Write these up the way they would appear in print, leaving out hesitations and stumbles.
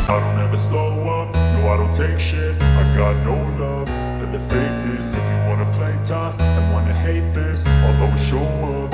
I don't ever slow up, no I don't take shit. I got no love for the fakeness. If you wanna play tough and wanna hate this, I'll always show up.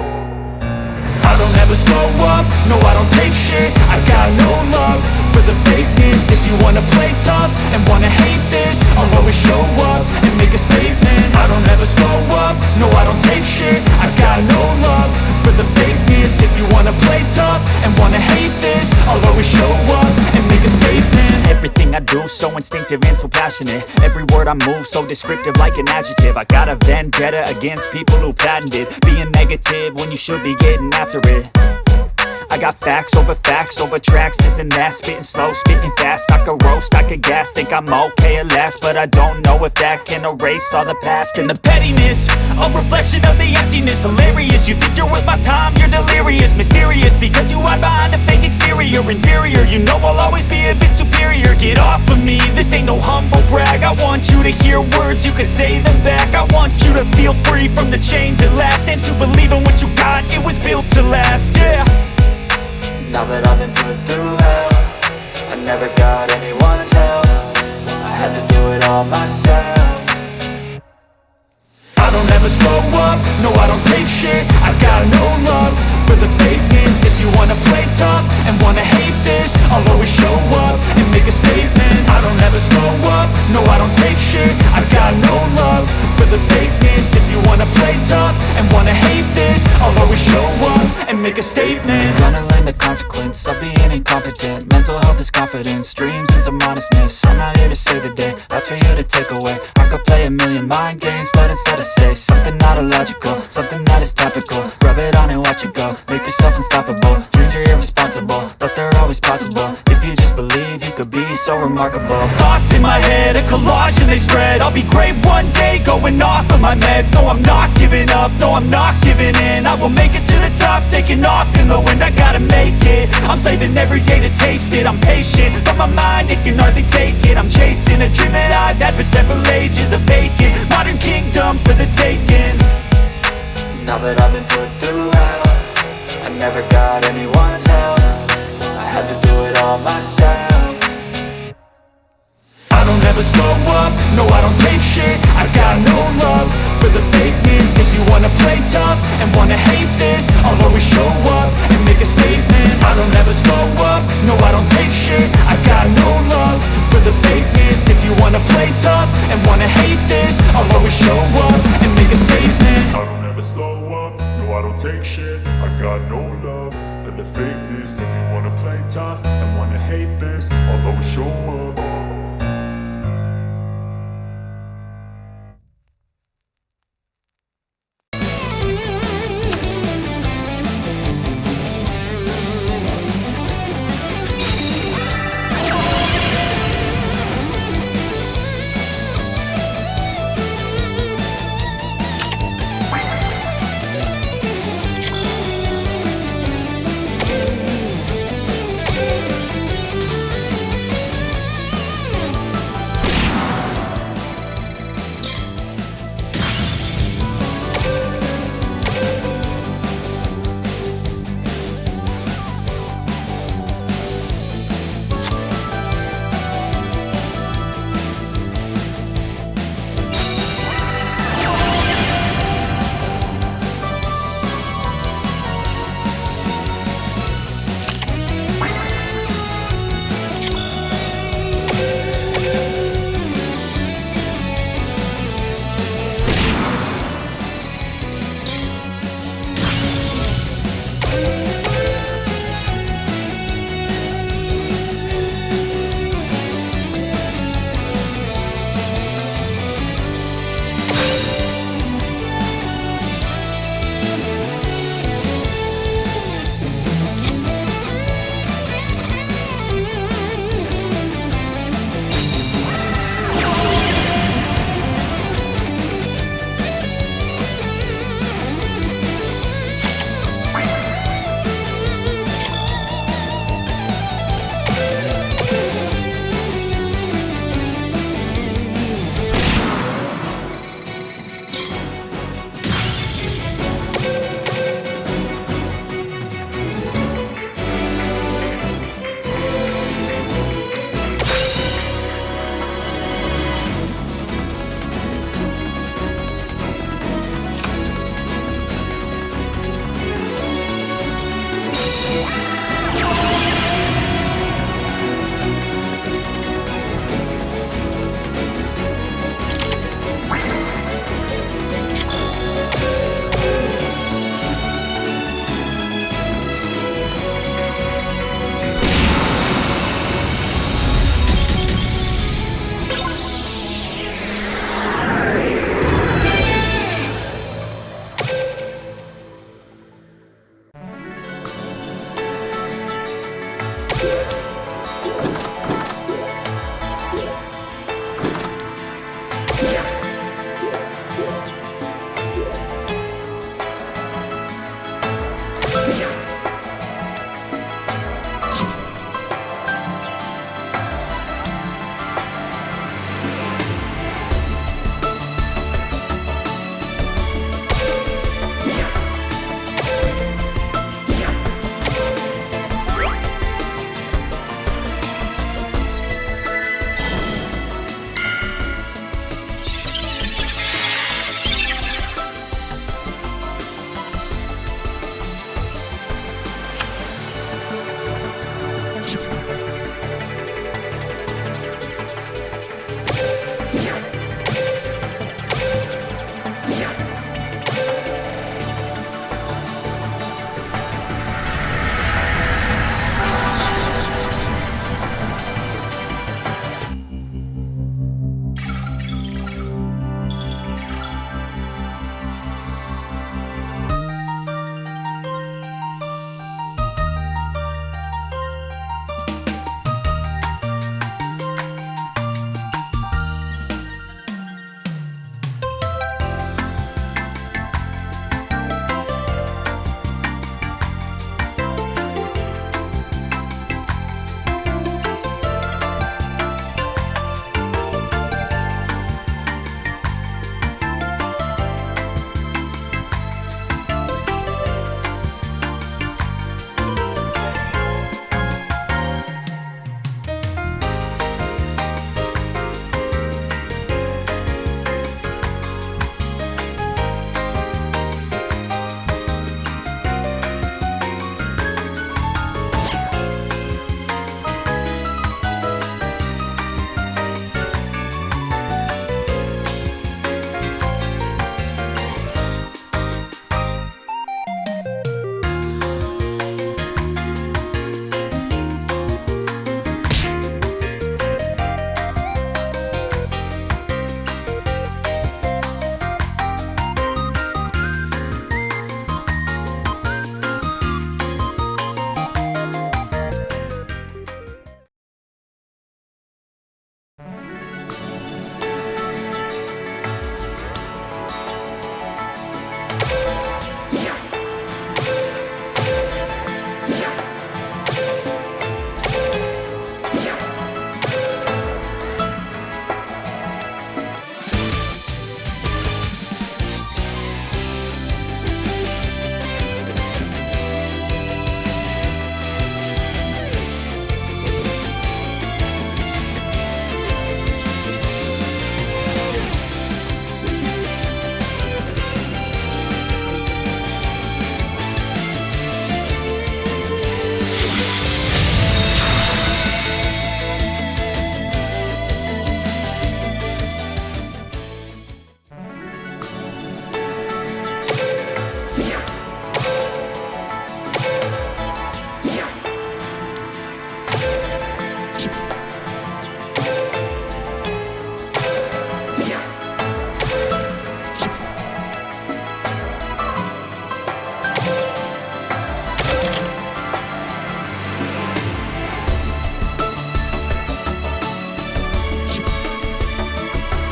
I don't ever slow up, no I don't take shit. I got no love for the fakeness. If you wanna play tough and wanna hate this, I'll always show up and make a statement. I don't ever slow up, no I don't take shit. I got no love for the fakeness. If you wanna play tough and wanna hate this, I'll always show up and make a statement. Everything I do so instinctive and so passionate. Every word I move so descriptive like an adjective. I got a vendetta against people who patented being negative when you should be getting after it. I got facts over tracks, this and that. Spitting slow, spitting fast, I could roast, I could gas. Think I'm okay at last, but I don't know if that can erase all the past. And the pettiness, a reflection of the emptiness. Hilarious, you think you're worth my time, you're delirious. Mysterious, because you hide behind a fake exterior. Inferior, you know I'll always be a bit superior. Get off of me, this ain't no humble brag. I want you to hear words, you can say them back. I want you to feel free from the chains at last, and to believe in what you got, it was built to last, yeah. Now that I've been put through hell, I never got anyone's help. I had to do it all myself. I don't ever slow up, no I don't take shit. I got no love for the fakeness. If you wanna play tough and wanna hate this, I'll always show up and make a statement. I don't ever slow up, no I don't take shit. I got no love for the fakeness. If you wanna play tough and wanna hate this, I'll always show up and make a statement. Gonna learn the consequence of being incompetent. Mental health is confidence, dreams and some honestness. I'm not here to save the day, that's for you to take away. I could play a million mind games, but instead I say something not illogical, something that is topical. Rub it on and watch it go, make yourself unstoppable. Dreams are irresponsible, but they're always possible. If you just believe, you could be so remarkable. Thoughts in my head, a collage and they spread. I'll be great one day, going off of my meds. No, I'm not giving up, no, I'm not giving in. I will make it to the top, taking off in the wind. I gotta make it, I'm saving every day to taste it. I'm patient, but my mind, it can hardly take it. I'm chasing a dream that I've had for several ages. A vacant, modern kingdom for the taking. Now that I've been put through hell, I never got anyone's help. I had to do it all myself. I don't ever slow up, no I don't take shit. I got no love for the fakeness. If you wanna play tough and wanna hate this, I'll always show up and make a statement. I don't ever slow up, no I don't take shit. I got no love for the fakeness. If you wanna play tough and wanna hate this, I'll always show up and make a statement. I don't ever slow up, no I don't take shit. I got no love for the fakeness. If you wanna play tough and wanna hate this, I'll always show up. Yeah.